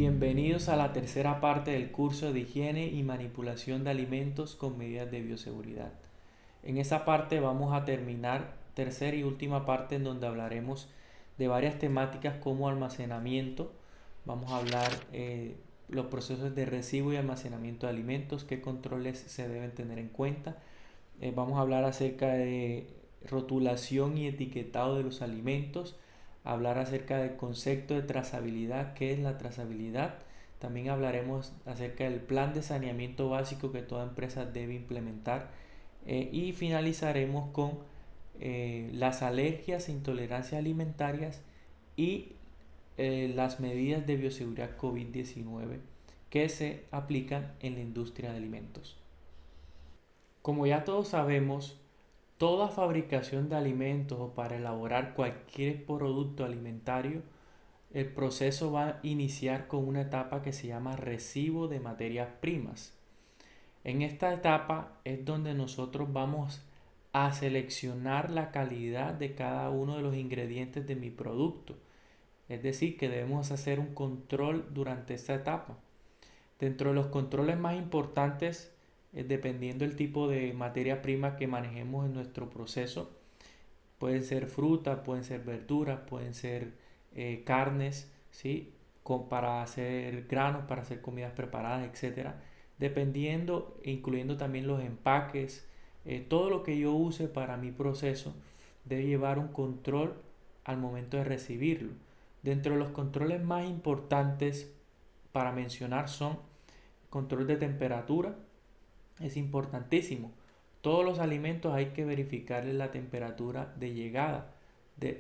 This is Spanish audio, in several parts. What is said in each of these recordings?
Bienvenidos a la tercera parte del curso de higiene y manipulación de alimentos con medidas de bioseguridad. En esa parte vamos a terminar tercera y última parte en donde hablaremos de varias temáticas como almacenamiento. Vamos a hablar los procesos de recibo y almacenamiento de alimentos, qué controles se deben tener en cuenta. Vamos a hablar acerca de rotulación y etiquetado de los alimentos, hablar acerca del concepto de trazabilidad, qué es la trazabilidad. También hablaremos acerca del plan de saneamiento básico que toda empresa debe implementar. Y finalizaremos con las alergias e intolerancias alimentarias y las medidas de bioseguridad COVID-19 que se aplican en la industria de alimentos. Como ya todos sabemos, toda fabricación de alimentos o para elaborar cualquier producto alimentario, el proceso va a iniciar con una etapa que se llama recibo de materias primas. En esta etapa es donde nosotros vamos a seleccionar la calidad de cada uno de los ingredientes de mi producto. Es decir, que debemos hacer un control durante esta etapa. Dentro de los controles más importantes, dependiendo del tipo de materia prima que manejemos en nuestro proceso, pueden ser frutas, pueden ser verduras, pueden ser carnes, ¿sí? Para hacer granos, para hacer comidas preparadas, etcétera. Dependiendo, incluyendo también los empaques, todo lo que yo use para mi proceso debe llevar un control al momento de recibirlo. Dentro de los controles más importantes para mencionar son control de temperatura, es importantísimo. Todos los alimentos hay que verificarles la temperatura de llegada.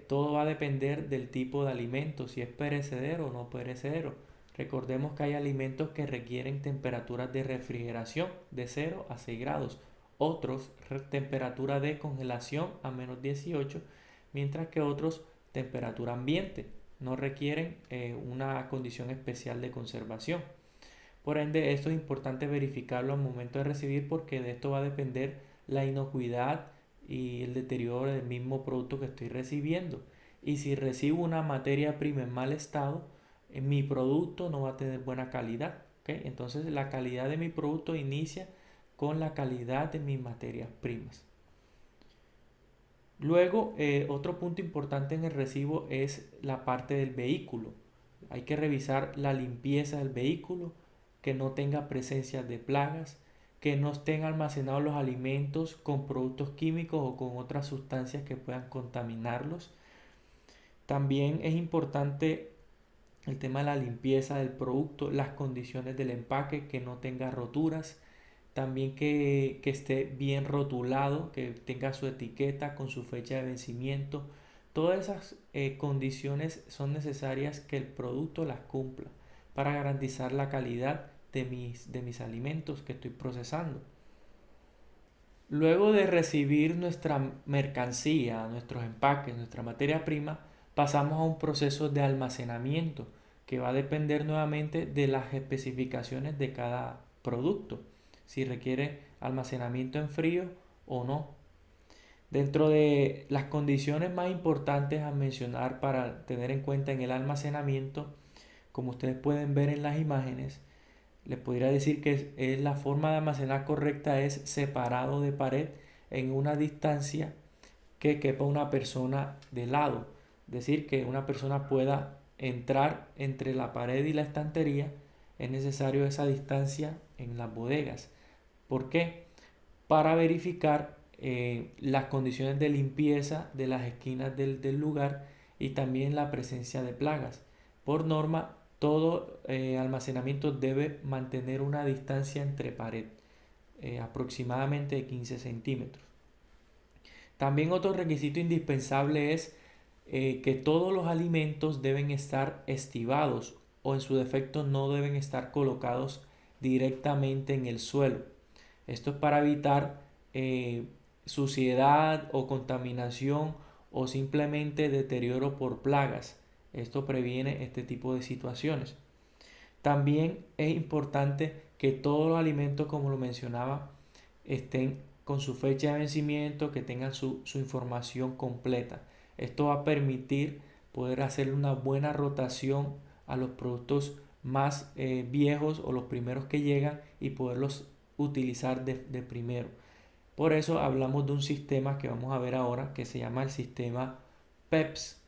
Todo va a depender del tipo de alimento, si es perecedero o no perecedero. Recordemos que hay alimentos que requieren temperaturas de refrigeración de 0 a 6 grados. Otros temperatura de congelación a -18, mientras que otros temperatura ambiente. No requieren una condición especial de conservación. Por ende, esto es importante verificarlo al momento de recibir porque de esto va a depender la inocuidad y el deterioro del mismo producto que estoy recibiendo. Y si recibo una materia prima en mal estado, mi producto no va a tener buena calidad. ¿Okay? Entonces la calidad de mi producto inicia con la calidad de mis materias primas. Luego, otro punto importante en el recibo es la parte del vehículo. Hay que revisar la limpieza del vehículo, que no tenga presencia de plagas, que no estén almacenados los alimentos con productos químicos o con otras sustancias que puedan contaminarlos. También es importante el tema de la limpieza del producto, las condiciones del empaque, que no tenga roturas, también que esté bien rotulado, que tenga su etiqueta con su fecha de vencimiento. Todas esas condiciones son necesarias que el producto las cumpla para garantizar la calidad de mis alimentos que estoy procesando. Luego de recibir nuestra mercancía, nuestros empaques, nuestra materia prima, pasamos a un proceso de almacenamiento que va a depender nuevamente de las especificaciones de cada producto, si requiere almacenamiento en frío o no. Dentro de las condiciones más importantes a mencionar para tener en cuenta en el almacenamiento, como ustedes pueden ver en las imágenes, les podría decir que la forma de almacenar correcta es separado de pared en una distancia que quepa una persona de lado. Es decir, que una persona pueda entrar entre la pared y la estantería. Es necesario esa distancia en las bodegas. ¿Por qué? Para verificar las condiciones de limpieza de las esquinas del lugar y también la presencia de plagas. Por norma, todo almacenamiento debe mantener una distancia entre pared, aproximadamente de 15 centímetros. También otro requisito indispensable es que todos los alimentos deben estar estivados o en su defecto no deben estar colocados directamente en el suelo. Esto es para evitar suciedad o contaminación o simplemente deterioro por plagas. Esto previene este tipo de situaciones. También es importante que todos los alimentos, como lo mencionaba, estén con su fecha de vencimiento, que tengan su información completa. Esto va a permitir poder hacer una buena rotación a los productos más viejos o los primeros que llegan y poderlos utilizar de primero. Por eso hablamos de un sistema que vamos a ver ahora que se llama el sistema PEPS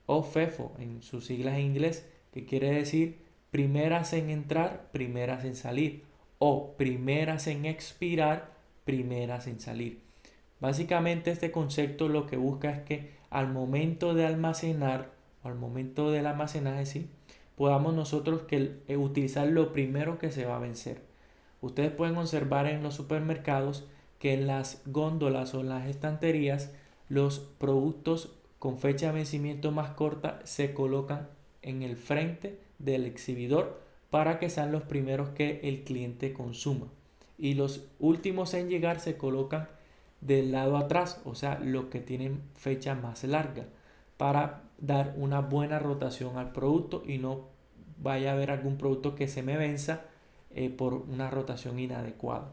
o FEFO en sus siglas en inglés, que quiere decir primeras en entrar, primeras en salir, o primeras en expirar, primeras en salir. Básicamente este concepto lo que busca es que al momento de almacenar o al momento del almacenaje, sí, podamos nosotros utilizar lo primero que se va a vencer. Ustedes pueden observar en los supermercados que en las góndolas o en las estanterías los productos con fecha de vencimiento más corta se colocan en el frente del exhibidor para que sean los primeros que el cliente consuma. Y los últimos en llegar se colocan del lado atrás, o sea, los que tienen fecha más larga, para dar una buena rotación al producto y no vaya a haber algún producto que se me venza por una rotación inadecuada.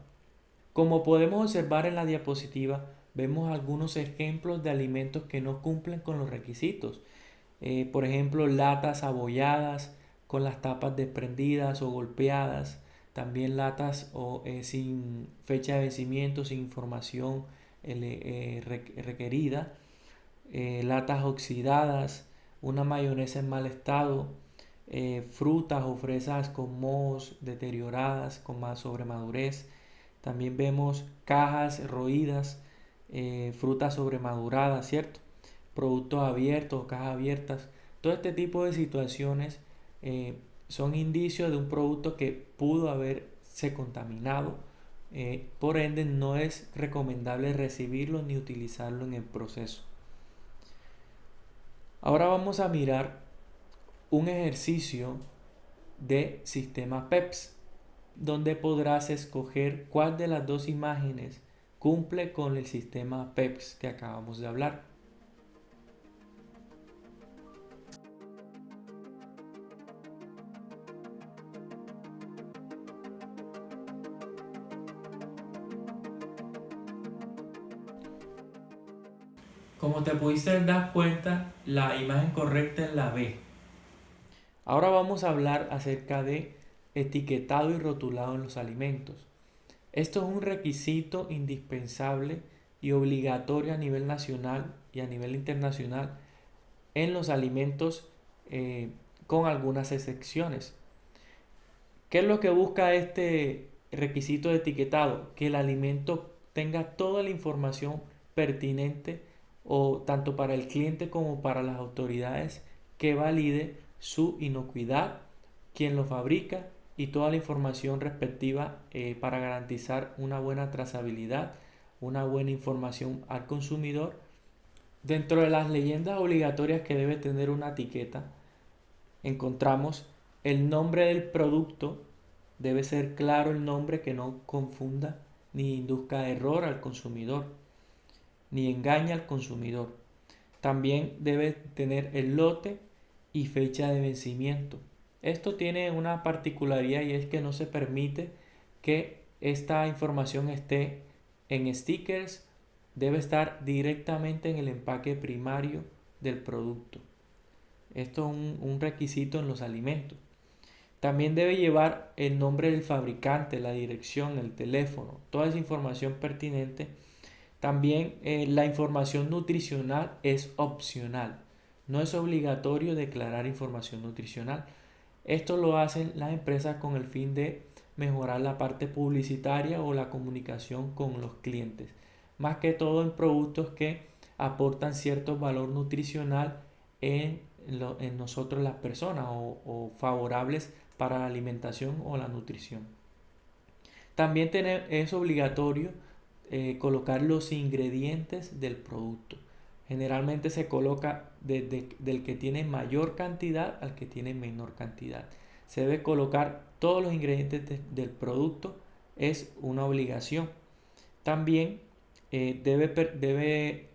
Como podemos observar en la diapositiva, vemos algunos ejemplos de alimentos que no cumplen con los requisitos. Por ejemplo, latas abolladas con las tapas desprendidas o golpeadas. También latas sin fecha de vencimiento, sin información requerida. Latas oxidadas, una mayonesa en mal estado, frutas o fresas con mohos deterioradas, con más sobremadurez. También vemos cajas roídas, frutas sobremaduradas, ¿cierto? Productos abiertos, cajas abiertas. Todo este tipo de situaciones son indicios de un producto que pudo haberse contaminado. Por ende, no es recomendable recibirlo ni utilizarlo en el proceso. Ahora vamos a mirar un ejercicio de sistema PEPS, donde podrás escoger cuál de las dos imágenes cumple con el sistema PEPS que acabamos de hablar. Como te pudiste dar cuenta, la imagen correcta es la B. Ahora vamos a hablar acerca de etiquetado y rotulado en los alimentos. Esto es un requisito indispensable y obligatorio a nivel nacional y a nivel internacional en los alimentos con algunas excepciones. ¿Qué es lo que busca este requisito de etiquetado? Que el alimento tenga toda la información pertinente o tanto para el cliente como para las autoridades que valide su inocuidad, quién lo fabrica y toda la información respectiva para garantizar una buena trazabilidad, una buena información al consumidor. Dentro de las leyendas obligatorias que debe tener una etiqueta, encontramos el nombre del producto. Debe ser claro el nombre, que no confunda ni induzca error al consumidor, ni engañe al consumidor. También debe tener el lote y fecha de vencimiento. Esto tiene una particularidad y es que no se permite que esta información esté en stickers, debe estar directamente en el empaque primario del producto. Esto es un requisito en los alimentos. También debe llevar el nombre del fabricante, la dirección, el teléfono, toda esa información pertinente. También la información nutricional es opcional. No es obligatorio declarar información nutricional. Esto lo hacen las empresas con el fin de mejorar la parte publicitaria o la comunicación con los clientes. Más que todo en productos que aportan cierto valor nutricional en nosotros las personas o favorables para la alimentación o la nutrición. También es obligatorio colocar los ingredientes del producto. Generalmente se coloca del que tiene mayor cantidad al que tiene menor cantidad. Se debe colocar todos los ingredientes del producto, es una obligación. También debe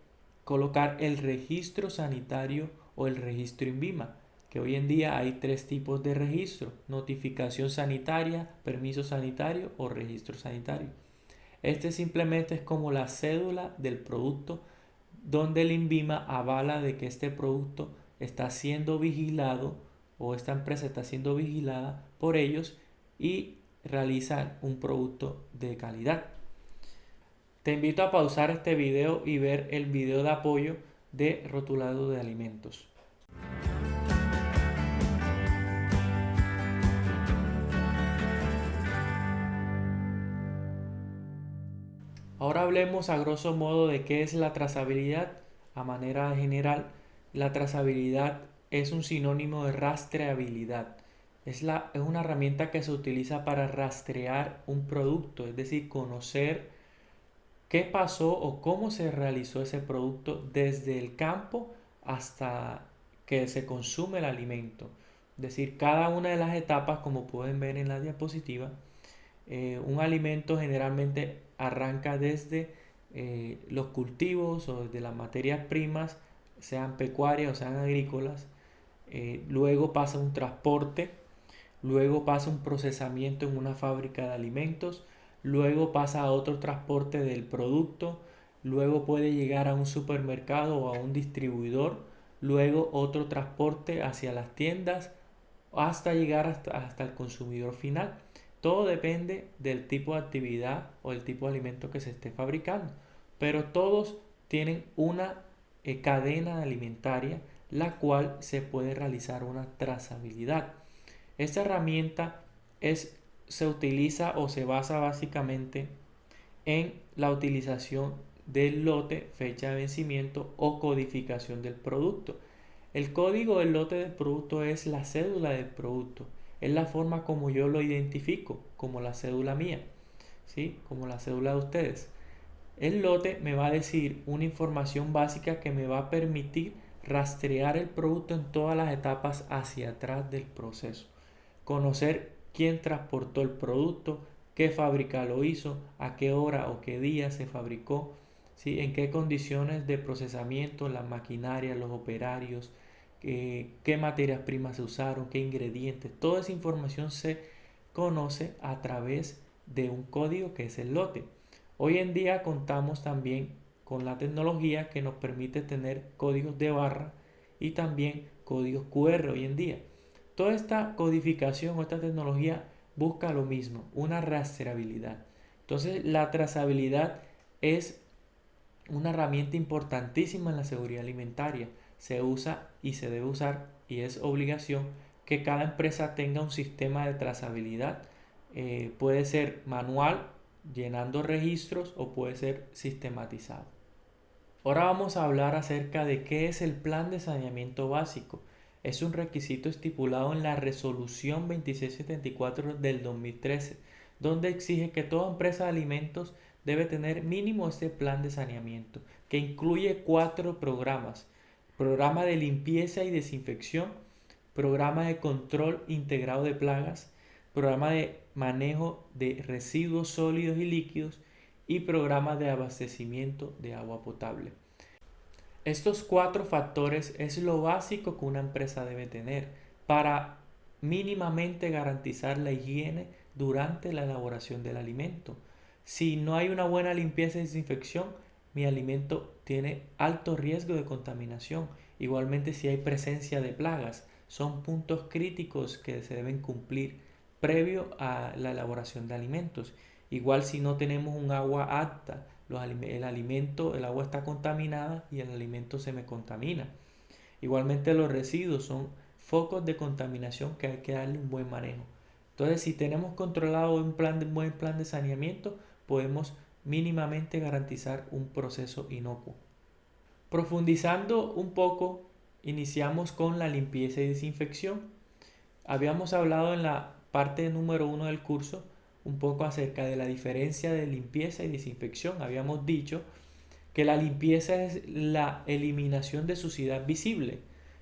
colocar el registro sanitario o el registro INVIMA, que hoy en día hay tres tipos de registro: notificación sanitaria, permiso sanitario o registro sanitario. Este simplemente es como la cédula del producto, donde el INVIMA avala de que este producto está siendo vigilado o esta empresa está siendo vigilada por ellos y realizan un producto de calidad. Te invito a pausar este video y ver el video de apoyo de rotulado de alimentos. Ahora hablemos a grosso modo de qué es la trazabilidad. A manera general, la trazabilidad es un sinónimo de rastreabilidad. Es una herramienta que se utiliza para rastrear un producto, es decir, conocer qué pasó o cómo se realizó ese producto desde el campo hasta que se consume el alimento. Es decir, cada una de las etapas, como pueden ver en la diapositiva, un alimento generalmente arranca desde los cultivos o desde las materias primas, sean pecuarias o sean agrícolas, luego pasa un transporte, luego pasa un procesamiento en una fábrica de alimentos, luego pasa a otro transporte del producto, luego puede llegar a un supermercado o a un distribuidor, luego otro transporte hacia las tiendas hasta llegar hasta el consumidor final. Todo depende del tipo de actividad o el tipo de alimento que se esté fabricando, pero todos tienen una cadena alimentaria la cual se puede realizar una trazabilidad. Esta herramienta se utiliza o se basa básicamente en la utilización del lote, fecha de vencimiento o codificación del producto. El código del lote del producto es la cédula del producto. Es la forma como yo lo identifico, como la cédula mía, ¿sí? Como la cédula de ustedes. El lote me va a decir una información básica que me va a permitir rastrear el producto en todas las etapas hacia atrás del proceso. Conocer quién transportó el producto, qué fábrica lo hizo, a qué hora o qué día se fabricó, ¿sí? En qué condiciones de procesamiento, la maquinaria, los operarios, qué materias primas se usaron, qué ingredientes. Toda esa información se conoce a través de un código que es el lote. Hoy en día contamos también con la tecnología que nos permite tener códigos de barra y también códigos QR hoy en día. Toda esta codificación o esta tecnología busca lo mismo, una rastreabilidad. Entonces, la trazabilidad es una herramienta importantísima en la seguridad alimentaria. Se usa y se debe usar y es obligación que cada empresa tenga un sistema de trazabilidad. Puede ser manual, llenando registros, o puede ser sistematizado. Ahora vamos a hablar acerca de qué es el plan de saneamiento básico. Es un requisito estipulado en la resolución 2674 del 2013, donde exige que toda empresa de alimentos debe tener mínimo este plan de saneamiento, que incluye 4 programas: programa de limpieza y desinfección, programa de control integrado de plagas, programa de manejo de residuos sólidos y líquidos y programa de abastecimiento de agua potable. Estos 4 factores es lo básico que una empresa debe tener para mínimamente garantizar la higiene durante la elaboración del alimento. Si no hay una buena limpieza y desinfección, mi alimento tiene alto riesgo de contaminación. Igualmente, si hay presencia de plagas, son puntos críticos que se deben cumplir previo a la elaboración de alimentos. Igual si no tenemos un agua apta, el agua está contaminada y el alimento se me contamina. Igualmente los residuos son focos de contaminación que hay que darle un buen manejo. Entonces, si tenemos controlado un buen plan de saneamiento, podemos mínimamente garantizar un proceso inocuo. Profundizando un poco, iniciamos con la limpieza y desinfección. Habíamos hablado en la parte número 1 del curso un poco acerca de la diferencia de limpieza y desinfección. Habíamos dicho que la limpieza es la eliminación de suciedad visible,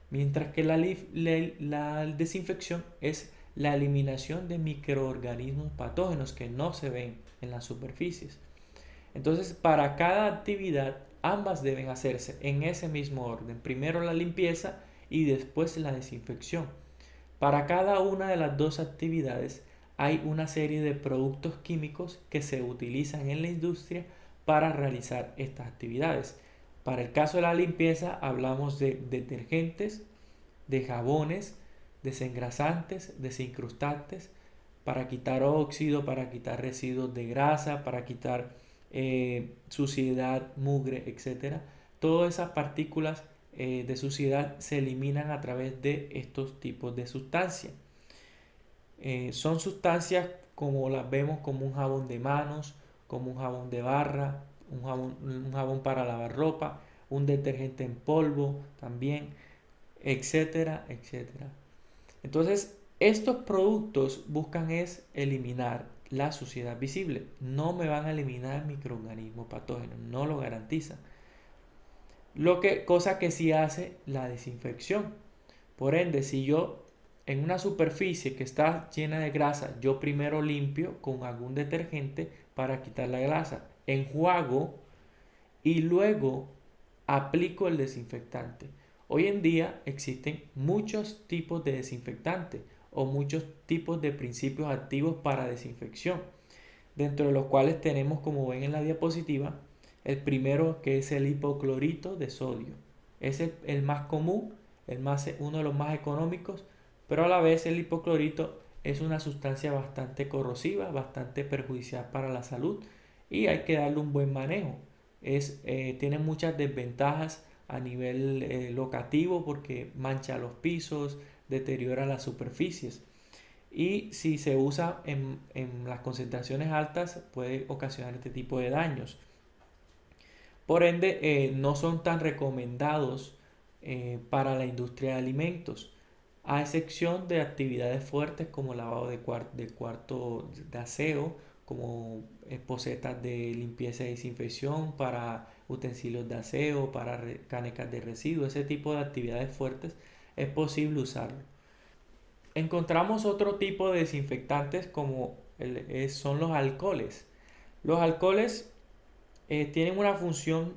mientras que la desinfección es la eliminación de microorganismos patógenos que no se ven en las superficies. Entonces, para cada actividad, ambas deben hacerse en ese mismo orden. Primero la limpieza y después la desinfección. Para cada una de las dos actividades hay una serie de productos químicos que se utilizan en la industria para realizar estas actividades. Para el caso de la limpieza hablamos de detergentes, de jabones, desengrasantes, desincrustantes, para quitar óxido, para quitar residuos de grasa, para quitar suciedad, mugre, etcétera. Todas esas partículas de suciedad se eliminan a través de estos tipos de sustancias. Son sustancias como las vemos como un jabón de manos, como un jabón de barra, un jabón para lavar ropa, un detergente en polvo también, etcétera, etcétera. Entonces, estos productos buscan es eliminar la suciedad visible. No me van a eliminar microorganismos patógenos, no lo garantiza. Cosa que sí hace la desinfección. Por ende, si yo en una superficie que está llena de grasa, yo primero limpio con algún detergente para quitar la grasa, enjuago y luego aplico el desinfectante. Hoy en día existen muchos tipos de desinfectantes o muchos tipos de principios activos para desinfección, dentro de los cuales tenemos, como ven en la diapositiva, el primero, que es el hipoclorito de sodio. Es el más común, uno de los más económicos, pero a la vez el hipoclorito es una sustancia bastante corrosiva, bastante perjudicial para la salud y hay que darle un buen manejo. Tiene muchas desventajas a nivel locativo porque mancha los pisos, deteriora las superficies. Y si se usa en las concentraciones altas puede ocasionar este tipo de daños. Por ende, no son tan recomendados para la industria de alimentos, a excepción de actividades fuertes como lavado de cuarto de aseo, como posetas de limpieza y desinfección para utensilios de aseo, para canecas de residuos, ese tipo de actividades fuertes es posible usarlo. Encontramos otro tipo de desinfectantes como son los alcoholes. Los alcoholes tienen una función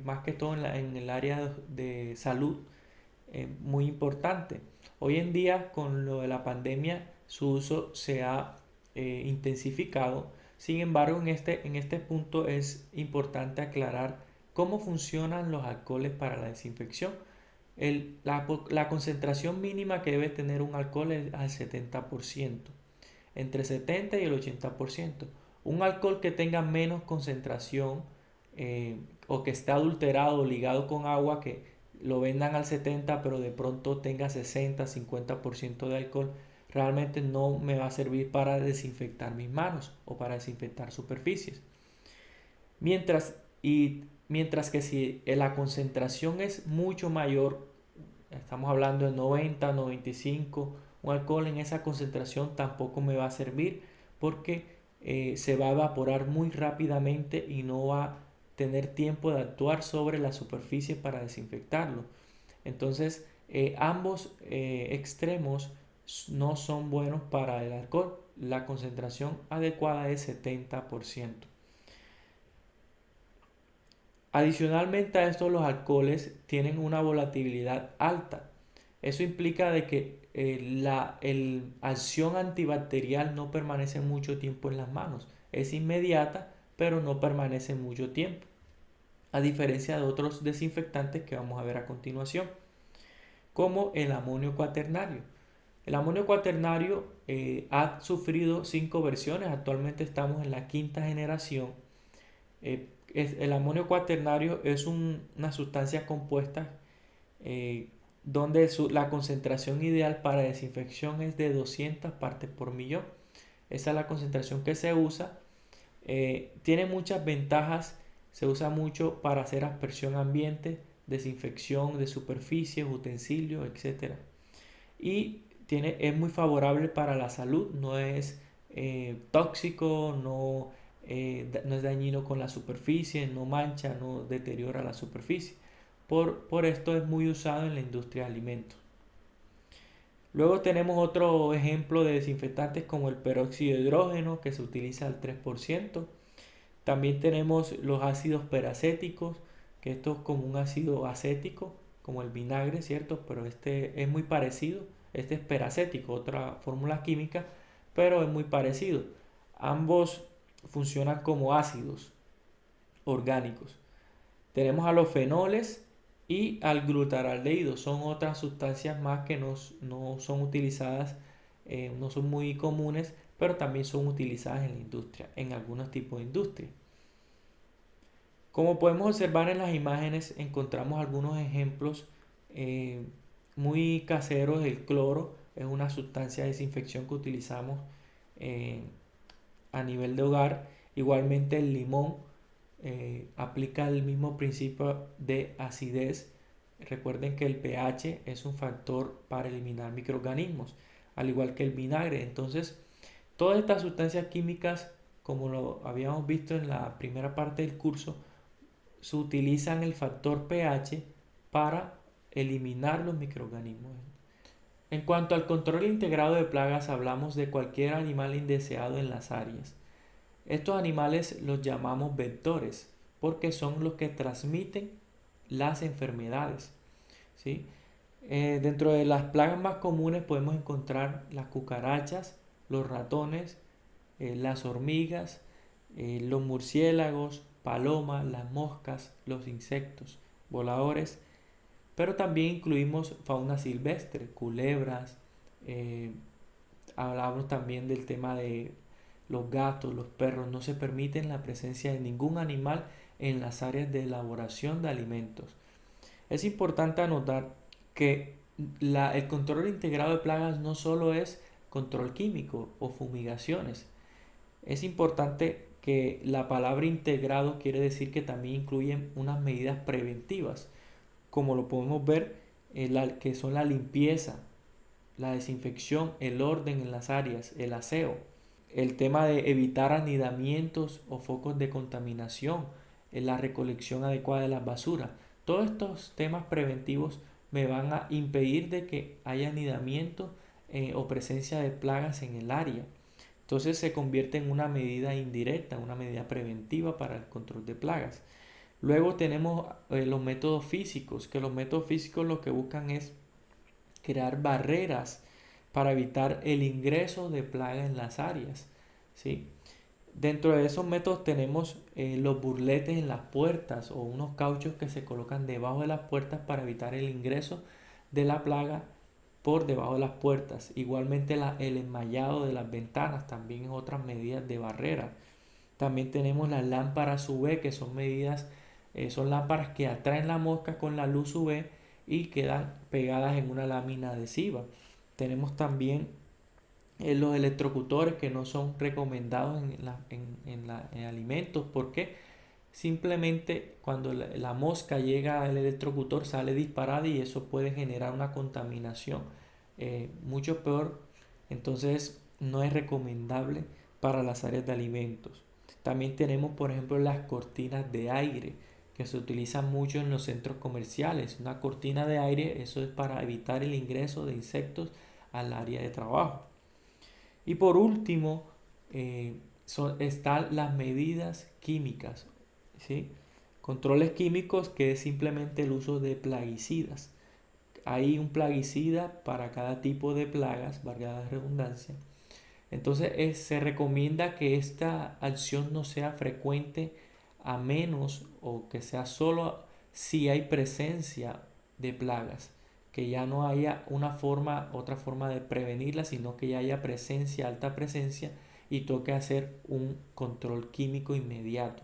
más que todo en el área de salud muy importante. Hoy en día con lo de la pandemia su uso se ha intensificado. Sin embargo, en este punto es importante aclarar cómo funcionan los alcoholes para la desinfección. La concentración mínima que debe tener un alcohol es al 70%, entre 70 y el 80%. Un alcohol que tenga menos concentración o que esté adulterado o ligado con agua, que lo vendan al 70 pero de pronto tenga 60, 50% de alcohol, realmente no me va a servir para desinfectar mis manos o para desinfectar superficies. Mientras, mientras que si la concentración es mucho mayor, estamos hablando de 90, 95, un alcohol en esa concentración tampoco me va a servir porque se va a evaporar muy rápidamente y no va a tener tiempo de actuar sobre la superficie para desinfectarlo. Entonces, ambos extremos no son buenos para el alcohol. La concentración adecuada es 70%. Adicionalmente a esto, los alcoholes tienen una volatilidad alta. Eso implica de que la acción antibacterial no permanece mucho tiempo en las manos. Es inmediata, pero no permanece mucho tiempo. A diferencia de otros desinfectantes que vamos a ver a continuación, como el amonio cuaternario. El amonio cuaternario ha sufrido 5 versiones. Actualmente estamos en la quinta generación. El amonio cuaternario es una sustancia compuesta donde la concentración ideal para desinfección es de 200 partes por millón. Esa es la concentración que se usa. Tiene muchas ventajas. Se usa mucho para hacer aspersión ambiente, desinfección de superficies, utensilios, etc. Y es muy favorable para la salud. No es tóxico, no es dañino con la superficie, no mancha, no deteriora la superficie. Por esto es muy usado en la industria de alimentos. Luego tenemos otro ejemplo de desinfectantes como el peróxido de hidrógeno, que se utiliza al 3%. También tenemos los ácidos peracéticos, que esto es como un ácido acético, como el vinagre, ¿cierto? Pero este es muy parecido. Este es peracético, otra fórmula química, pero es muy parecido. Ambos funcionan como ácidos orgánicos. Tenemos a los fenoles, y al glutaraldehído. Son otras sustancias más que no son utilizadas, no son muy comunes, pero también son utilizadas en la industria, en algunos tipos de industria. Como podemos observar en las imágenes, encontramos algunos ejemplos eh, muy caseros. El cloro es una sustancia de desinfección que utilizamos eh, a nivel de hogar. Igualmente el limón aplica el mismo principio de acidez. Recuerden que el pH es un factor para eliminar microorganismos, al igual que el vinagre. Entonces, todas estas sustancias químicas, como lo habíamos visto en la primera parte del curso, se utilizan el factor pH para eliminar los microorganismos. En cuanto al control integrado de plagas, hablamos de cualquier animal indeseado en las áreas. Estos animales los llamamos vectores porque son los que transmiten las enfermedades, ¿sí? Dentro de las plagas más comunes podemos encontrar las cucarachas, los ratones, las hormigas, los murciélagos, palomas, las moscas, los insectos voladores, pero también incluimos fauna silvestre, culebras, eh, hablamos también del tema de los gatos, los perros. No se permiten la presencia de ningún animal en las áreas de elaboración de alimentos. Es importante anotar que el control integrado de plagas no solo es control químico o fumigaciones. Es importante que la palabra integrado quiere decir que también incluyen unas medidas preventivas, como lo podemos ver, que son la limpieza, la desinfección, el orden en las áreas, el aseo, el tema de evitar anidamientos o focos de contaminación, la recolección adecuada de las basuras. Todos estos temas preventivos me van a impedir de que haya anidamiento o presencia de plagas en el área. Entonces se convierte en una medida indirecta, una medida preventiva para el control de plagas. Luego tenemos los métodos físicos, que los métodos físicos lo que buscan es crear barreras para evitar el ingreso de plagas en las áreas, ¿sí? Dentro de esos métodos tenemos los burletes en las puertas o unos cauchos que se colocan debajo de las puertas para evitar el ingreso de la plaga por debajo de las puertas. Igualmente el enmallado de las ventanas también es otra medida de barrera. También tenemos las lámparas UV, que son son lámparas que atraen la mosca con la luz UV y quedan pegadas en una lámina adhesiva. Tenemos también los electrocutores, que no son recomendados en alimentos, porque simplemente cuando la mosca llega al electrocutor sale disparada y eso puede generar una contaminación mucho peor. Entonces no es recomendable para las áreas de alimentos. También tenemos, por ejemplo, las cortinas de aire, que se utilizan mucho en los centros comerciales. Una cortina de aire, eso es para evitar el ingreso de insectos al área de trabajo. Y por último, están las medidas químicas, ¿sí? Controles químicos, que es simplemente el uso de plaguicidas. Hay un plaguicida para cada tipo de plagas, valga la redundancia. Entonces se recomienda que esta acción no sea frecuente, a menos o que sea solo si hay presencia de plagas, que ya no haya otra forma de prevenirla, sino que ya haya presencia, alta presencia, y toque hacer un control químico inmediato.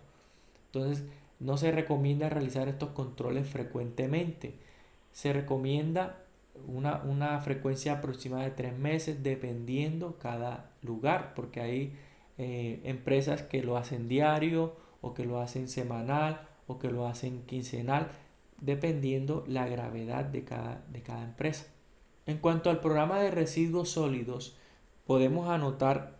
Entonces no se recomienda realizar estos controles frecuentemente. Se recomienda una frecuencia aproximada de 3 meses, dependiendo cada lugar, porque hay empresas que lo hacen diario, o que lo hacen semanal, o que lo hacen quincenal, dependiendo la gravedad de cada empresa. En cuanto al programa de residuos sólidos, podemos anotar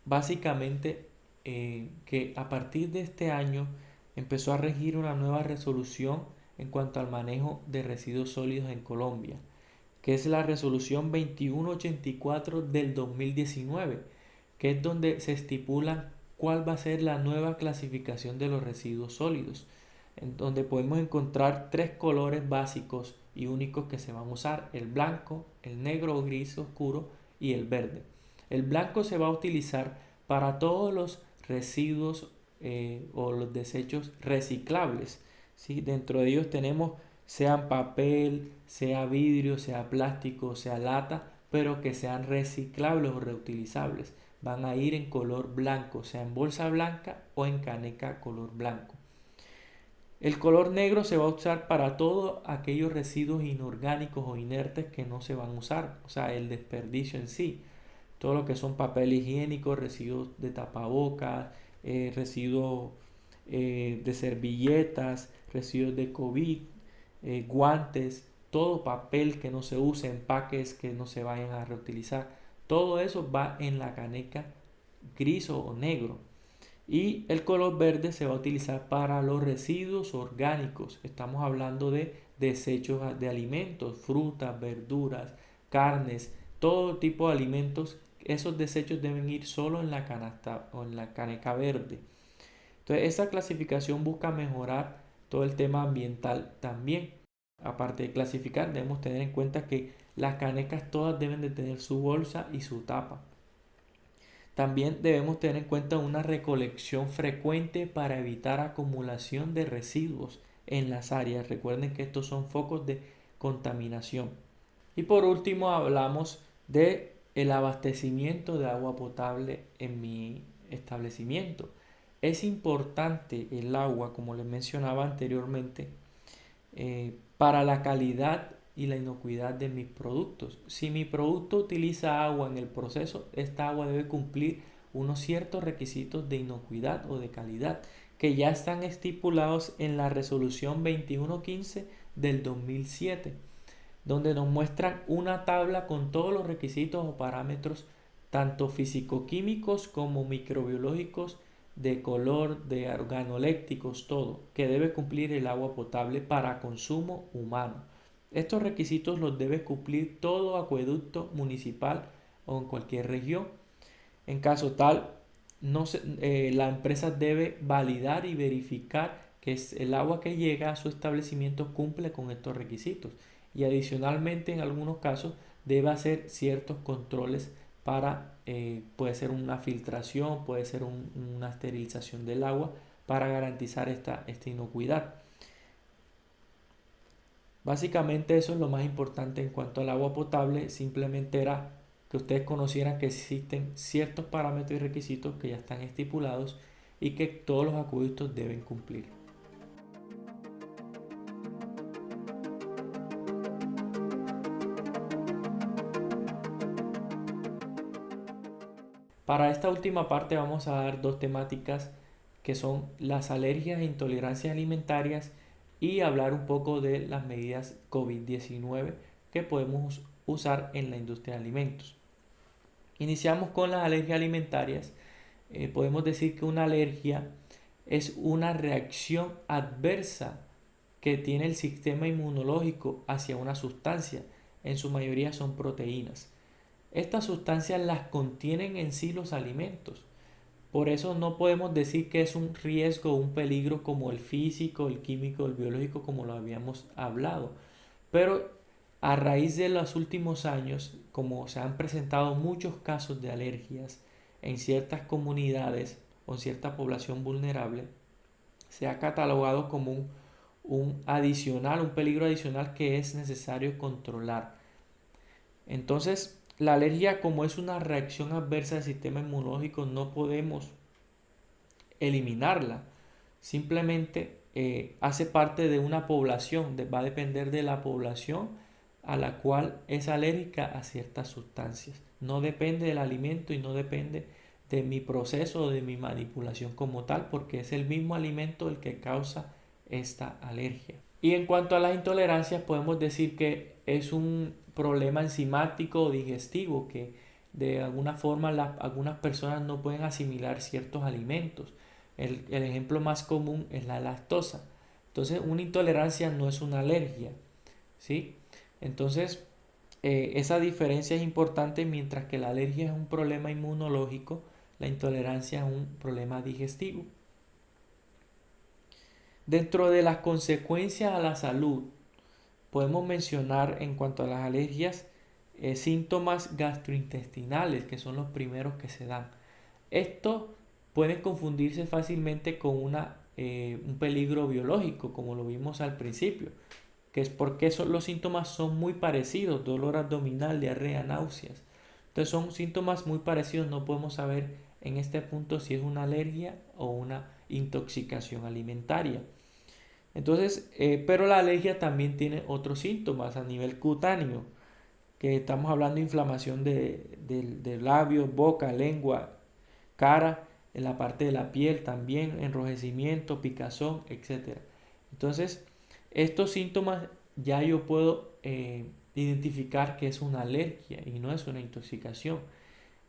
básicamente que a partir de este año empezó a regir una nueva resolución en cuanto al manejo de residuos sólidos en Colombia, que es la resolución 2184 del 2019, que es donde se estipula cuál va a ser la nueva clasificación de los residuos sólidos, en donde podemos encontrar tres colores básicos y únicos que se van a usar: el blanco, el negro o gris oscuro y el verde. El blanco se va a utilizar para todos los residuos o los desechos reciclables, ¿sí? Dentro de ellos tenemos sean papel, sea vidrio, sea plástico, sea lata, pero que sean reciclables o reutilizables. Van a ir en color blanco, sea en bolsa blanca o en caneca color blanco. El color negro se va a usar para todos aquellos residuos inorgánicos o inertes que no se van a usar, o sea, el desperdicio en sí. Todo lo que son papel higiénico, residuos de tapabocas, residuos de servilletas, residuos de COVID, guantes, todo papel que no se use, empaques que no se vayan a reutilizar. Todo eso va en la caneca gris o negro. Y el color verde se va a utilizar para los residuos orgánicos. Estamos hablando de desechos de alimentos, frutas, verduras, carnes, todo tipo de alimentos. Esos desechos deben ir solo en la canasta o en la caneca verde. Entonces, esa clasificación busca mejorar todo el tema ambiental también. Aparte de clasificar, debemos tener en cuenta que las canecas todas deben de tener su bolsa y su tapa. También debemos tener en cuenta una recolección frecuente para evitar acumulación de residuos en las áreas. Recuerden que estos son focos de contaminación. Y por último hablamos de el abastecimiento de agua potable en mi establecimiento. Es importante el agua, como les mencionaba anteriormente, para la calidad y la inocuidad de mis productos. Si mi producto utiliza agua en el proceso, esta agua debe cumplir unos ciertos requisitos de inocuidad o de calidad que ya están estipulados en la resolución 2115 del 2007, donde nos muestran una tabla con todos los requisitos o parámetros tanto físico-químicos como microbiológicos, de color, de organolépticos, todo, que debe cumplir el agua potable para consumo humano. Estos requisitos los debe cumplir todo acueducto municipal o en cualquier región. En caso tal, la empresa debe validar y verificar que el agua que llega a su establecimiento cumple con estos requisitos. Y adicionalmente, en algunos casos, debe hacer ciertos controles para, puede ser una filtración, puede ser una esterilización del agua para garantizar esta inocuidad. Básicamente eso es lo más importante en cuanto al agua potable. Simplemente era que ustedes conocieran que existen ciertos parámetros y requisitos que ya están estipulados y que todos los acueductos deben cumplir. Para esta última parte vamos a dar dos temáticas que son las alergias e intolerancias alimentarias y hablar un poco de las medidas COVID-19 que podemos usar en la industria de alimentos. Iniciamos con las alergias alimentarias. Podemos decir que una alergia es una reacción adversa que tiene el sistema inmunológico hacia una sustancia. En su mayoría son proteínas. Estas sustancias las contienen en sí los alimentos. Por eso no podemos decir que es un riesgo o un peligro como el físico, el químico, el biológico, como lo habíamos hablado. Pero a raíz de los últimos años, como se han presentado muchos casos de alergias en ciertas comunidades o en cierta población vulnerable, se ha catalogado como un peligro adicional que es necesario controlar. Entonces, la alergia, como es una reacción adversa del sistema inmunológico, no podemos eliminarla. Simplemente hace parte de una población, va a depender de la población a la cual es alérgica a ciertas sustancias. No depende del alimento y no depende de mi proceso o de mi manipulación como tal, porque es el mismo alimento el que causa esta alergia. Y en cuanto a las intolerancias, podemos decir que es un problema enzimático o digestivo que de alguna forma algunas personas no pueden asimilar ciertos alimentos. El ejemplo más común es la lactosa. Entonces, una intolerancia no es una alergia, ¿sí? Entonces, esa diferencia es importante. Mientras que la alergia es un problema inmunológico, la intolerancia es un problema digestivo. Dentro de las consecuencias a la salud, podemos mencionar en cuanto a las alergias síntomas gastrointestinales, que son los primeros que se dan. Estos pueden confundirse fácilmente con un peligro biológico, como lo vimos al principio. que es porque los síntomas son muy parecidos, dolor abdominal, diarrea, náuseas. Entonces son síntomas muy parecidos, no podemos saber en este punto si es una alergia o una intoxicación alimentaria. Entonces, pero la alergia también tiene otros síntomas a nivel cutáneo, que estamos hablando de inflamación de labios, boca, lengua, cara, en la parte de la piel también, enrojecimiento, picazón, etcétera. Entonces, estos síntomas ya yo puedo identificar que es una alergia y no es una intoxicación.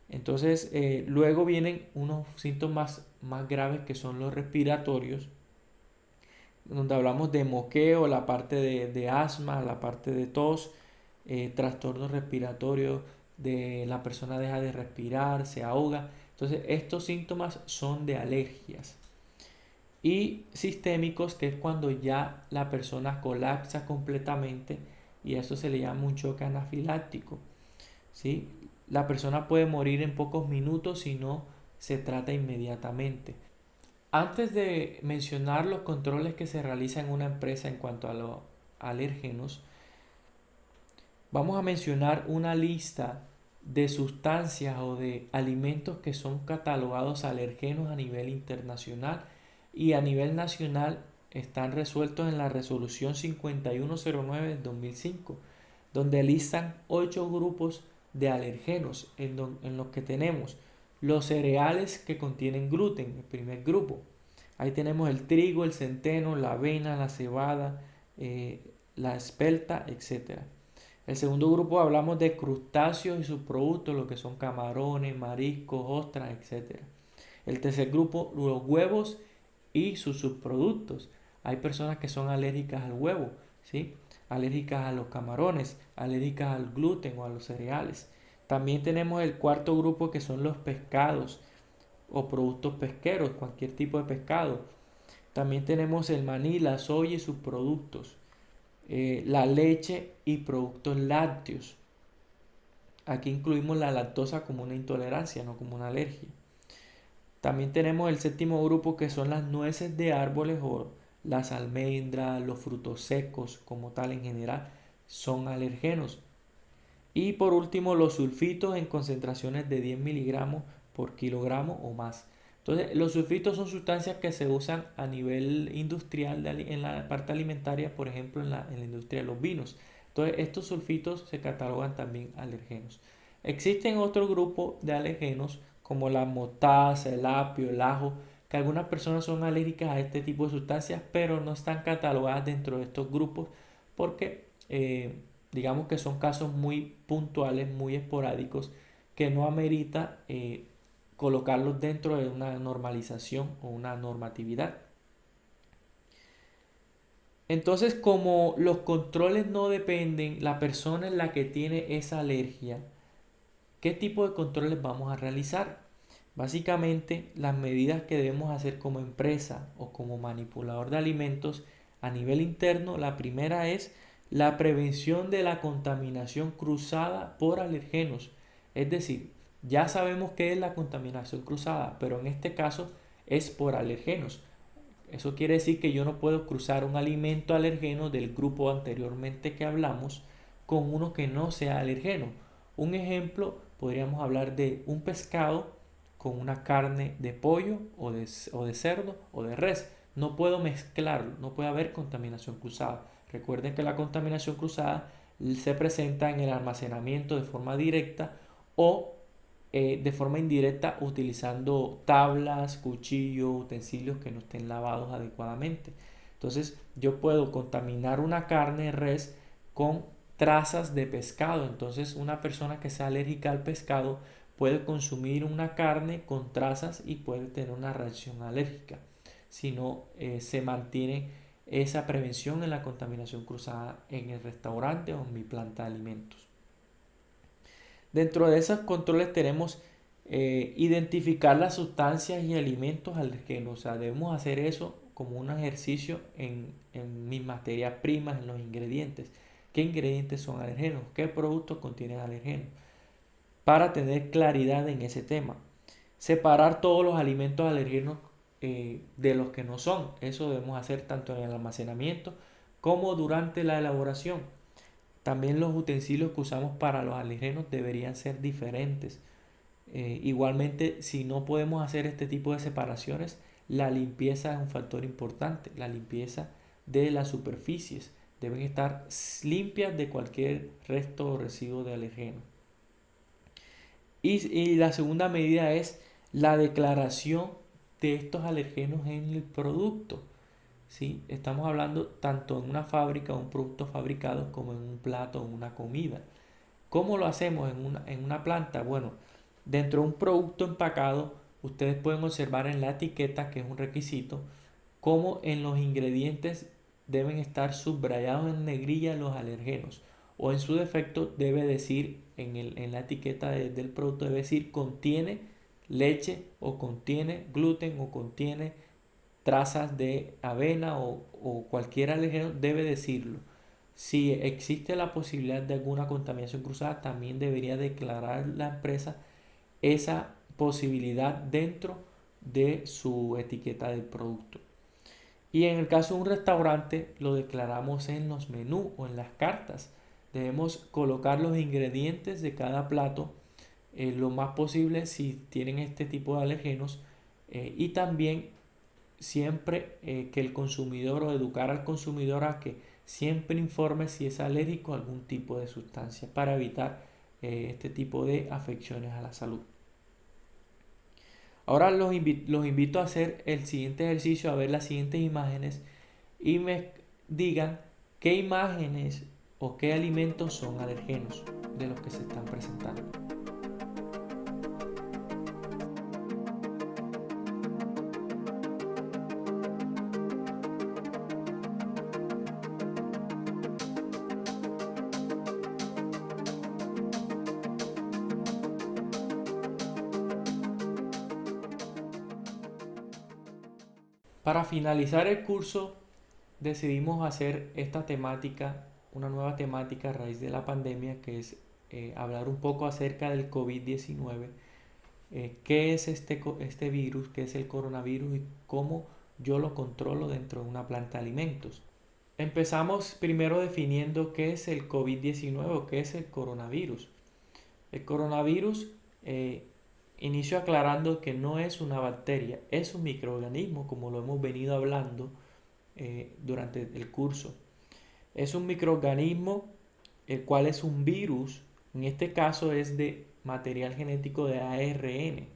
Entonces, luego vienen unos síntomas más graves que son los respiratorios, donde hablamos de moqueo, la parte de asma, la parte de tos, trastornos respiratorios, de la persona deja de respirar, se ahoga. Entonces, estos síntomas son de alergias. Y sistémicos, que es cuando ya la persona colapsa completamente y a eso se le llama un choque anafiláctico. ¿Sí? La persona puede morir en pocos minutos si no se trata inmediatamente. Antes de mencionar los controles que se realizan en una empresa en cuanto a los alérgenos, vamos a mencionar una lista de sustancias o de alimentos que son catalogados alergenos a nivel internacional y a nivel nacional están resueltos en la resolución 5109 del 2005, donde listan 8 grupos de alergenos en los que tenemos los cereales que contienen gluten, el primer grupo. Ahí tenemos el trigo, el centeno, la avena, la cebada, la espelta, etc. El segundo grupo hablamos de crustáceos y sus productos, lo que son camarones, mariscos, ostras, etc. El tercer grupo, los huevos y sus subproductos. Hay personas que son alérgicas al huevo, ¿sí? Alérgicas a los camarones, alérgicas al gluten o a los cereales. También tenemos el cuarto grupo que son los pescados o productos pesqueros, cualquier tipo de pescado. También tenemos el maní, la soya y sus productos, la leche y productos lácteos. Aquí incluimos la lactosa como una intolerancia, no como una alergia. También tenemos el séptimo grupo que son las nueces de árboles o las almendras, los frutos secos como tal en general, son alergenos. Y por último los sulfitos en concentraciones de 10 miligramos por kilogramo o más. Entonces los sulfitos son sustancias que se usan a nivel industrial en la parte alimentaria, por ejemplo en la industria de los vinos. Entonces estos sulfitos se catalogan también alergenos. Existen otro grupo de alergenos como la mostaza, el apio, el ajo, que algunas personas son alérgicas a este tipo de sustancias, pero no están catalogadas dentro de estos grupos porque digamos que son casos muy puntuales, muy esporádicos, que no amerita colocarlos dentro de una normalización o una normatividad. Entonces, como los controles no dependen, la persona en la que tiene esa alergia, ¿qué tipo de controles vamos a realizar? Básicamente, las medidas que debemos hacer como empresa o como manipulador de alimentos a nivel interno, la primera es la prevención de la contaminación cruzada por alergenos. Es decir, ya sabemos qué es la contaminación cruzada, pero en este caso es por alergenos. Eso quiere decir que yo no puedo cruzar un alimento alergeno del grupo anteriormente que hablamos con uno que no sea alergeno. Un ejemplo, podríamos hablar de un pescado con una carne de pollo o de cerdo o de res. No puedo mezclarlo, no puede haber contaminación cruzada. Recuerden que la contaminación cruzada se presenta en el almacenamiento de forma directa o de forma indirecta utilizando tablas, cuchillos, utensilios que no estén lavados adecuadamente. Entonces yo puedo contaminar una carne de res con trazas de pescado. Entonces una persona que sea alérgica al pescado puede consumir una carne con trazas y puede tener una reacción alérgica si no se mantiene esa prevención en la contaminación cruzada en el restaurante o en mi planta de alimentos. Dentro de esos controles tenemos identificar las sustancias y alimentos alergenos. O sea, debemos hacer eso como un ejercicio en mis materias primas, en los ingredientes. ¿Qué ingredientes son alergenos? ¿Qué productos contienen alergenos? Para tener claridad en ese tema. Separar todos los alimentos alergenos de los que no son. Eso debemos hacer tanto en el almacenamiento como durante la elaboración. También los utensilios que usamos para los alérgenos deberían ser diferentes. Igualmente, si no podemos hacer este tipo de separaciones, la limpieza es un factor importante. La limpieza de las superficies deben estar limpias de cualquier resto o residuo de alérgeno. Y la segunda medida es la declaración de estos alergenos en el producto. ¿Sí? Estamos hablando tanto en una fábrica, un producto fabricado, como en un plato o en una comida. ¿Cómo lo hacemos en una planta? Bueno, dentro de un producto empacado, ustedes pueden observar en la etiqueta, que es un requisito, cómo en los ingredientes deben estar subrayados en negrilla los alergenos. O en su defecto debe decir en la etiqueta del producto, debe decir contiene leche o contiene gluten o contiene trazas de avena o cualquier alergeno, debe decirlo. Si existe la posibilidad de alguna contaminación cruzada, también debería declarar la empresa esa posibilidad dentro de su etiqueta del producto. Y en el caso de un restaurante, lo declaramos en los menús o en las cartas. Debemos colocar los ingredientes de cada plato lo más posible si tienen este tipo de alergenos, y también siempre que el consumidor, o educar al consumidor a que siempre informe si es alérgico a algún tipo de sustancia para evitar este tipo de afecciones a la salud. Ahora los invito a hacer el siguiente ejercicio, a ver las siguientes imágenes y me digan qué imágenes o qué alimentos son alergenos de los que se están presentando. Para finalizar el curso, decidimos hacer esta temática, una nueva temática a raíz de la pandemia, que es hablar un poco acerca del COVID-19, qué es este virus, qué es el coronavirus y cómo yo lo controlo dentro de una planta de alimentos. Empezamos primero definiendo qué es el COVID-19 o qué es el coronavirus. El coronavirus, inicio aclarando que no es una bacteria, es un microorganismo, como lo hemos venido hablando durante el curso. Es un microorganismo el cual es un virus, en este caso es de material genético de ARN,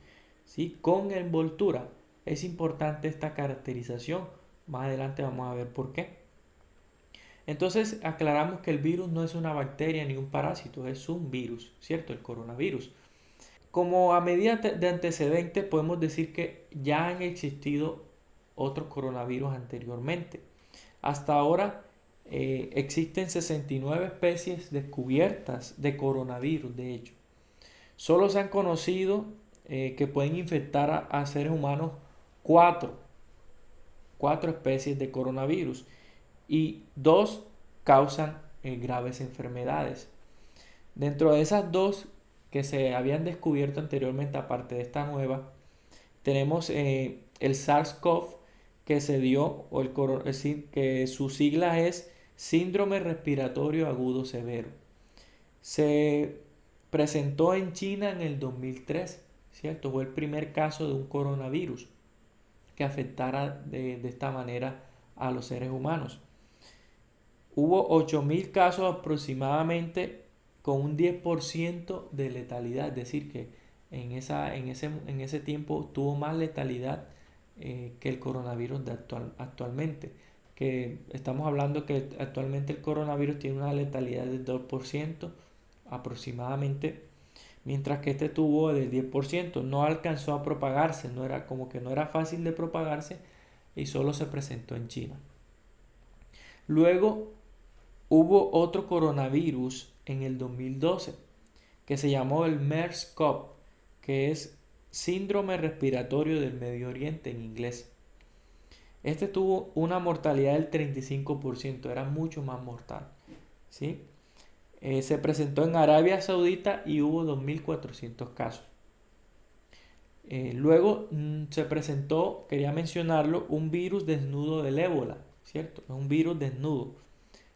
¿sí? Con envoltura. Es importante esta caracterización, más adelante vamos a ver por qué. Entonces aclaramos que el virus no es una bacteria ni un parásito, es un virus, ¿cierto? El coronavirus. Como a medida de antecedente podemos decir que ya han existido otros coronavirus anteriormente. Hasta ahora existen 69 especies descubiertas de coronavirus, de hecho. Solo se han conocido que pueden infectar a seres humanos cuatro especies de coronavirus y dos causan graves enfermedades. Dentro de esas dos que se habían descubierto anteriormente, aparte de esta nueva, tenemos el SARS-CoV que se dio, es decir, que su sigla es Síndrome Respiratorio Agudo Severo. Se presentó en China en el 2003, ¿cierto? Fue el primer caso de un coronavirus que afectara de esta manera a los seres humanos. Hubo 8.000 casos aproximadamente con un 10% de letalidad, es decir, que en ese tiempo tuvo más letalidad que el coronavirus actualmente. Que estamos hablando que actualmente el coronavirus tiene una letalidad del 2% aproximadamente, mientras que este tuvo del 10%. No alcanzó a propagarse, no era fácil de propagarse y solo se presentó en China. Luego hubo otro coronavirus en el 2012 que se llamó el MERS-CoV, que es Síndrome Respiratorio del Medio Oriente en inglés. Este tuvo una mortalidad del 35%, era mucho más mortal, ¿sí? Se presentó en Arabia Saudita y hubo 2.400 casos. Luego se presentó, quería mencionarlo, un virus desnudo del ébola, ¿cierto? Es un virus desnudo.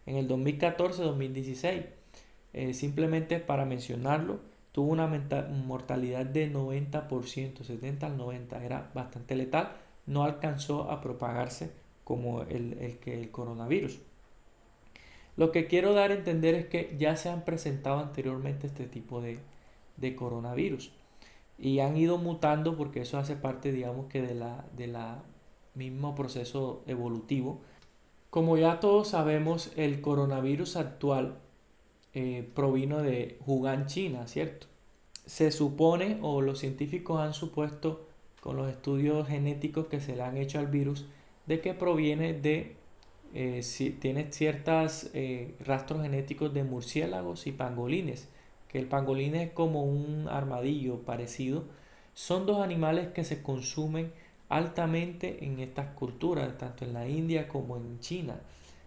en el 2014-2016. Simplemente para mencionarlo, tuvo una mortalidad de 90%, 70 al 90, era bastante letal, no alcanzó a propagarse como el coronavirus. Lo que quiero dar a entender es que ya se han presentado anteriormente este tipo de coronavirus y han ido mutando porque eso hace parte, digamos que de la mismo proceso evolutivo. Como ya todos sabemos, el coronavirus actual provino de Wuhan, China, ¿cierto? Se supone, o los científicos han supuesto con los estudios genéticos que se le han hecho al virus, de que proviene tiene ciertos rastros genéticos de murciélagos y pangolines, que el pangolín es como un armadillo parecido. Son dos animales que se consumen altamente en estas culturas, tanto en la India como en China.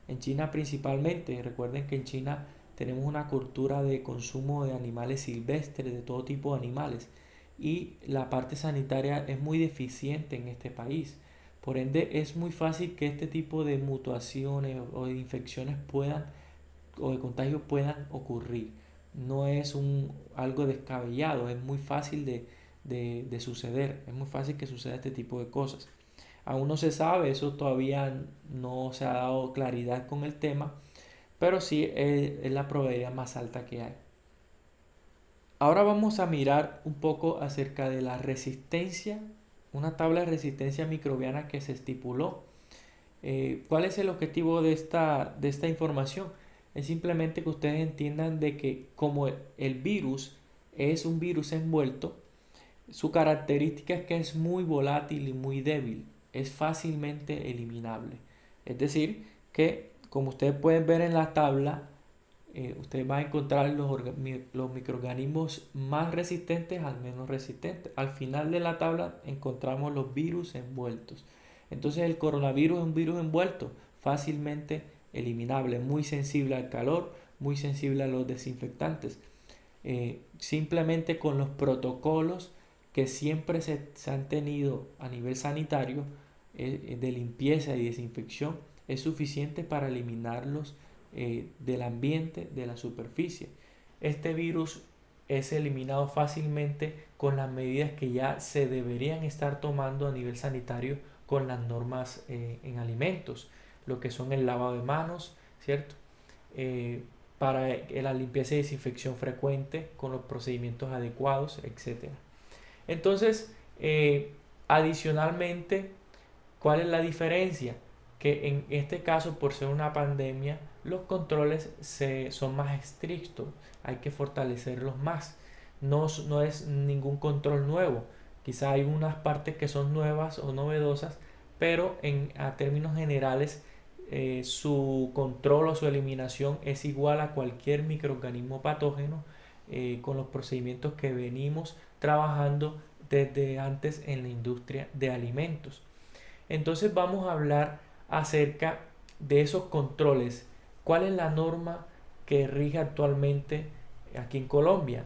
En China principalmente, recuerden que en China tenemos una cultura de consumo de animales silvestres, de todo tipo de animales, y la parte sanitaria es muy deficiente en este país. Por ende, es muy fácil que este tipo de mutaciones o de infecciones o de contagios puedan ocurrir. No es algo descabellado, es muy fácil de suceder, es muy fácil que suceda este tipo de cosas. Aún no se sabe, eso todavía no se ha dado claridad con el tema, pero sí es la probabilidad más alta que hay. Ahora vamos a mirar un poco acerca de la resistencia, una tabla de resistencia microbiana que se estipuló. ¿Cuál es el objetivo de esta información? Es simplemente que ustedes entiendan de que como el virus es un virus envuelto, su característica es que es muy volátil y muy débil, es fácilmente eliminable. Es decir, que como ustedes pueden ver en la tabla, ustedes van a encontrar los microorganismos más resistentes al menos resistentes. Al final de la tabla encontramos los virus envueltos. Entonces el coronavirus es un virus envuelto, fácilmente eliminable, muy sensible al calor, muy sensible a los desinfectantes. Simplemente con los protocolos que siempre se han tenido a nivel sanitario de limpieza y desinfección, es suficiente para eliminarlos del ambiente, de la superficie. Este virus es eliminado fácilmente con las medidas que ya se deberían estar tomando a nivel sanitario con las normas en alimentos, lo que son el lavado de manos, ¿cierto? Para la limpieza y desinfección frecuente con los procedimientos adecuados, etcétera. Entonces, adicionalmente, ¿cuál es la diferencia? Que en este caso, por ser una pandemia, los controles son más estrictos, hay que fortalecerlos más. No es ningún control nuevo, quizá hay unas partes que son nuevas o novedosas, pero a términos generales su control o su eliminación es igual a cualquier microorganismo patógeno con los procedimientos que venimos trabajando desde antes en la industria de alimentos. Entonces vamos a hablar acerca de esos controles. ¿Cuál es la norma que rige actualmente aquí en Colombia?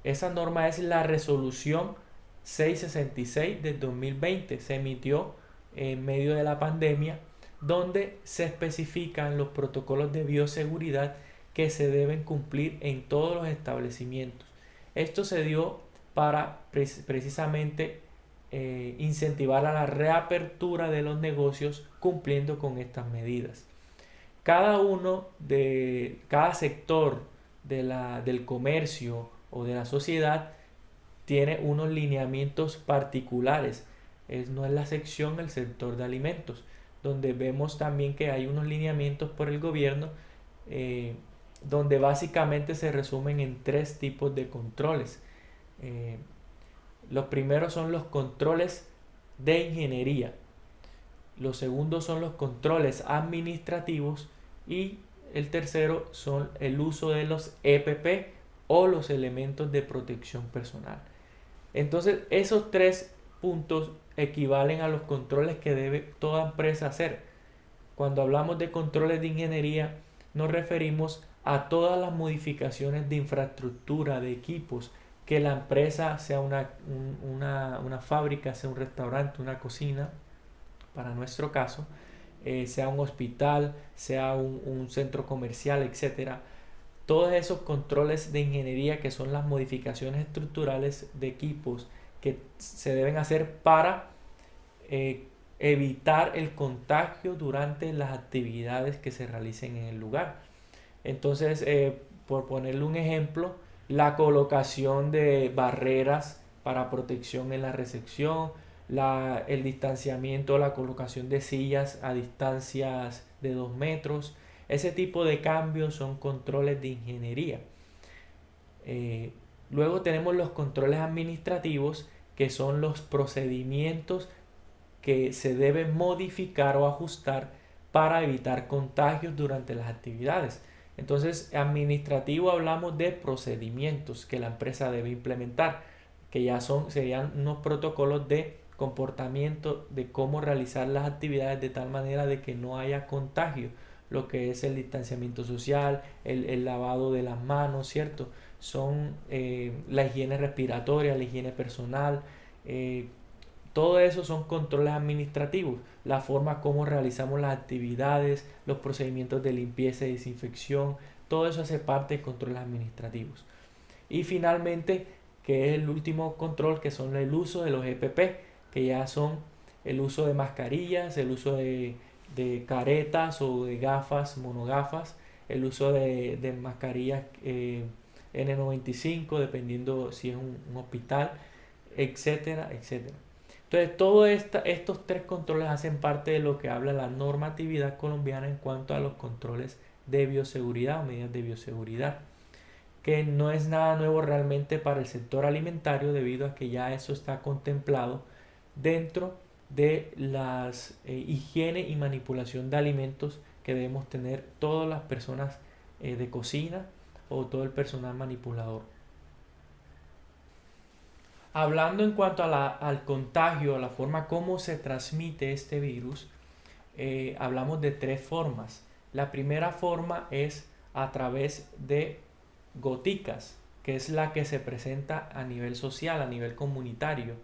Esa norma es la resolución 666 del 2020. Se emitió en medio de la pandemia, donde se especifican los protocolos de bioseguridad que se deben cumplir en todos los establecimientos. Esto se dio para precisamente incentivar a la reapertura de los negocios cumpliendo con estas medidas. Cada sector del comercio o de la sociedad tiene unos lineamientos particulares. No es la sección el sector de alimentos, donde vemos también que hay unos lineamientos por el gobierno donde básicamente se resumen en tres tipos de controles. Los primeros son los controles de ingeniería, los segundos son los controles administrativos y el tercero son el uso de los EPP o los elementos de protección personal. Entonces esos tres puntos equivalen a los controles que debe toda empresa hacer. Cuando hablamos de controles de ingeniería nos referimos a todas las modificaciones de infraestructura, de equipos, que la empresa sea una fábrica, sea un restaurante, una cocina, para nuestro caso, sea un hospital, sea un centro comercial, etcétera. Todos esos controles de ingeniería, que son las modificaciones estructurales de equipos que se deben hacer para eh, evitar el contagio durante las actividades que se realicen en el lugar. Entonces, por ponerle un ejemplo, la colocación de barreras para protección en la recepción, el distanciamiento, la colocación de sillas a distancias de 2 metros, ese tipo de cambios son controles de ingeniería. Eh, Luego tenemos los controles administrativos, que son los procedimientos que se deben modificar o ajustar para evitar contagios durante las actividades. Entonces, administrativo, hablamos de procedimientos que la empresa debe implementar, que serían unos protocolos de comportamiento de cómo realizar las actividades de tal manera de que no haya contagio, lo que es el distanciamiento social, el lavado de las manos, ¿cierto? Son la higiene respiratoria, la higiene personal, todo eso son controles administrativos, la forma como realizamos las actividades, los procedimientos de limpieza y desinfección, todo eso hace parte de controles administrativos. Y finalmente, que es el último control, que son el uso de los EPP, que ya son el uso de mascarillas, el uso de caretas o de gafas, monogafas, el uso de mascarillas N95, dependiendo si es un hospital, etcétera, etcétera. Entonces, todos estos tres controles hacen parte de lo que habla la normatividad colombiana en cuanto a los controles de bioseguridad o medidas de bioseguridad, que no es nada nuevo realmente para el sector alimentario, debido a que ya eso está contemplado dentro de las higiene y manipulación de alimentos que debemos tener todas las personas de cocina o todo el personal manipulador. Hablando en cuanto al contagio, a la forma como se transmite este virus, hablamos de tres formas. La primera forma es a través de goticas, que es la que se presenta a nivel social, a nivel comunitario.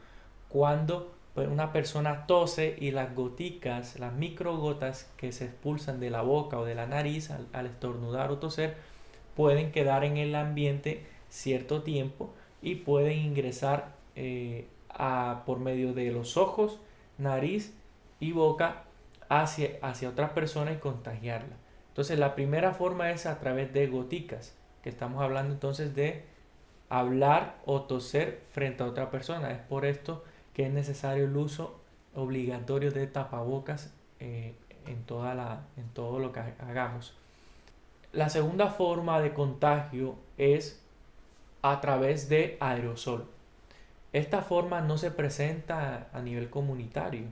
Cuando pues, una persona tose y las goticas, las microgotas que se expulsan de la boca o de la nariz al estornudar o toser, pueden quedar en el ambiente cierto tiempo y pueden ingresar por medio de los ojos, nariz y boca hacia otras personas y contagiarla. Entonces la primera forma es a través de goticas, que estamos hablando entonces de hablar o toser frente a otra persona. Es por esto que es necesario el uso obligatorio de tapabocas en todo lo que hagamos. La segunda forma de contagio es a través de aerosol. Esta forma no se presenta a nivel comunitario.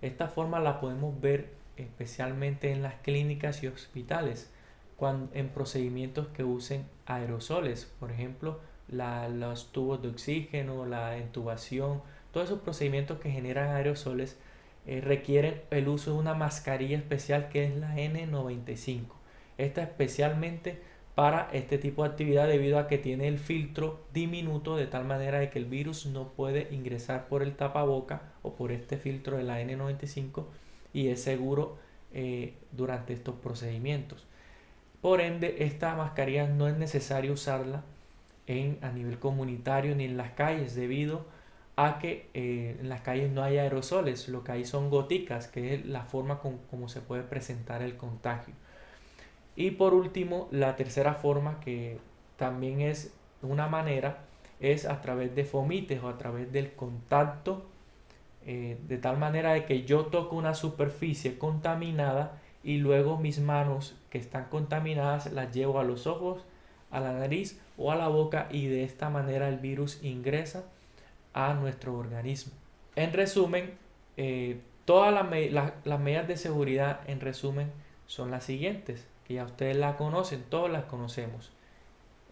Esta forma la podemos ver especialmente en las clínicas y hospitales, en procedimientos que usen aerosoles, por ejemplo, los tubos de oxígeno, la intubación, todos esos procedimientos que generan aerosoles requieren el uso de una mascarilla especial que es la N95. Esta especialmente para este tipo de actividad, debido a que tiene el filtro diminuto, de tal manera de que el virus no puede ingresar por el tapaboca o por este filtro de la N95, y es seguro durante estos procedimientos. Por ende, esta mascarilla no es necesario usarla a nivel comunitario ni en las calles, debido a que en las calles no hay aerosoles, lo que hay son goticas, que es la forma como se puede presentar el contagio. Y por último, la tercera forma, que también es una manera, es a través de fomites o a través del contacto, de tal manera de que yo toco una superficie contaminada y luego mis manos que están contaminadas las llevo a los ojos, a la nariz o a la boca, y de esta manera el virus ingresa a nuestro organismo. En resumen, todas las medidas de seguridad, en resumen, son las siguientes, que ya ustedes las conocen, todas las conocemos.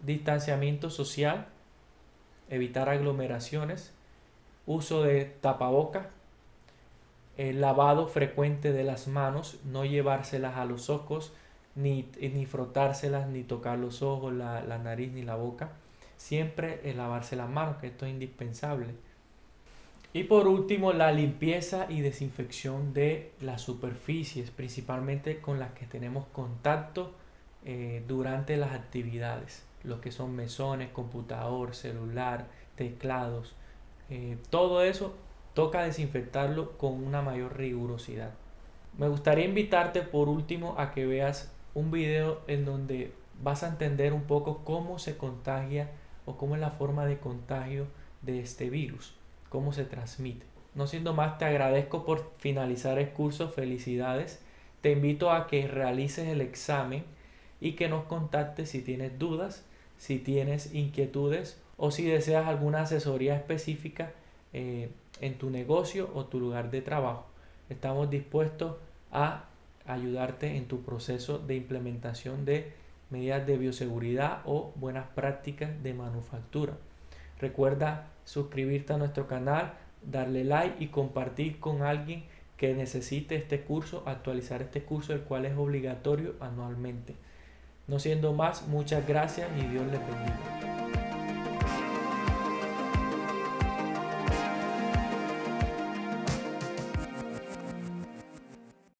Distanciamiento social, evitar aglomeraciones, uso de tapabocas, lavado frecuente de las manos, no llevárselas a los ojos, ni frotárselas, ni tocar los ojos, la nariz ni la boca. Siempre lavarse las manos, que esto es indispensable. Y por último, la limpieza y desinfección de las superficies, principalmente con las que tenemos contacto durante las actividades, lo que son mesones, computador, celular, teclados, todo eso toca desinfectarlo con una mayor rigurosidad. Me gustaría invitarte por último a que veas un video en donde vas a entender un poco cómo se contagia o cómo es la forma de contagio de este virus, cómo se transmite. No siendo más, te agradezco por finalizar el curso, felicidades. Te invito a que realices el examen y que nos contactes si tienes dudas, si tienes inquietudes o si deseas alguna asesoría específica en tu negocio o tu lugar de trabajo. Estamos dispuestos a ayudarte en tu proceso de implementación de medidas de bioseguridad o buenas prácticas de manufactura. Recuerda suscribirte a nuestro canal, darle like y compartir con alguien que necesite este curso, actualizar este curso, el cual es obligatorio anualmente. No siendo más, muchas gracias y Dios les bendiga.